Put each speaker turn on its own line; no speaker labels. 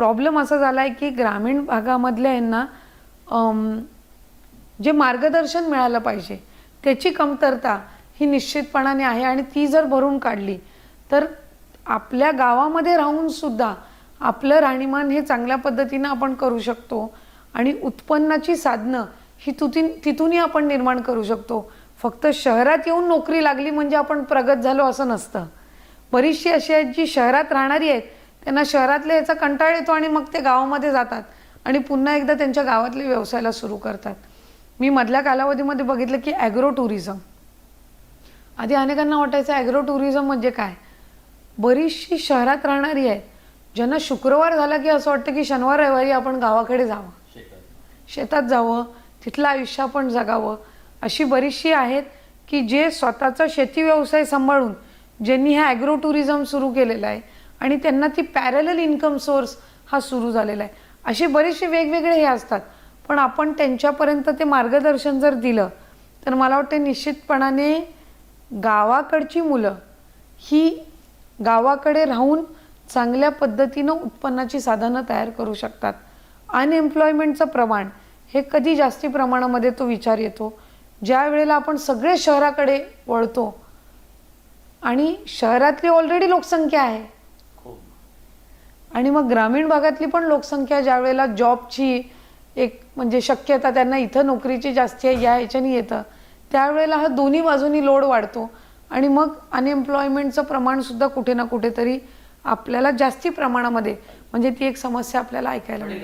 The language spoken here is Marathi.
प्रॉब्लेम असा झाला आहे की ग्रामीण भागामधल्या यांना जे मार्गदर्शन मिळालं पाहिजे त्याची कमतरता ही निश्चितपणाने आहे आणि ती जर भरून काढली तर आपल्या गावामध्ये राहून सुद्धा आपलं राहणीमान हे चांगल्या पद्धतीने आपण करू शकतो आणि उत्पन्नाची साधनं ही तिथूनही आपण निर्माण करू शकतो. फक्त शहरात येऊन नोकरी लागली म्हणजे आपण प्रगत झालो असं नसतं. बरीचशी अशी आहेत जी शहरात राहणारी आहेत, त्यांना शहरातले याचा कंटाळा येतो आणि मग ते गावामध्ये जातात आणि पुन्हा एकदा त्यांच्या गावातले व्यवसायाला सुरू करतात. मी मधल्या कालावधीमध्ये बघितलं की ॲग्रो टुरिझम, आधी अनेकांना वाटायचं ॲग्रो टुरिझम म्हणजे काय. बरीचशी शहरात राहणारी आहेत ज्यांना शुक्रवार झाला की असं वाटतं की शनिवार रविवारी आपण गावाकडे जावं, शेतात जावं, तिथलं आयुष्य आपण जगावं. अशी बरीचशी आहेत की जे स्वतःचा शेती व्यवसाय सांभाळून ज्यांनी हा ॲग्रो टुरिझम सुरू केलेला आहे आणि त्यांना ती पॅरलल इन्कम सोर्स हा सुरू झालेला आहे. असे बरेचसे वेगवेगळे हे असतात, पण आपण त्यांच्यापर्यंत ते मार्गदर्शन जर दिलं तर मला वाटते निश्चितपणाने गावाकडची मुलं ही गावाकडे राहून चांगल्या पद्धतीनं उत्पन्नाची साधनं तयार करू शकतात. अनएम्प्लॉयमेंटचं प्रमाण हे कधी जास्ती प्रमाणामध्ये तो विचार येतो ज्या वेळेला आपण सगळे शहराकडे वळतो आणि शहरातली ऑलरेडी लोकसंख्या आहे आणि मग ग्रामीण भागातली पण लोकसंख्या ज्या वेळेला जॉबची एक म्हणजे शक्यता त्यांना इथं नोकरीची जास्ती आहे या ह्याच्यानी येतं, त्यावेळेला हा दोन्ही बाजूनी लोड वाढतो आणि मग अनएम्प्लॉयमेंटचं प्रमाणसुद्धा कुठे ना कुठेतरी आपल्याला जास्ती प्रमाणामध्ये म्हणजे ती एक समस्या आपल्याला ऐकायला मिळते.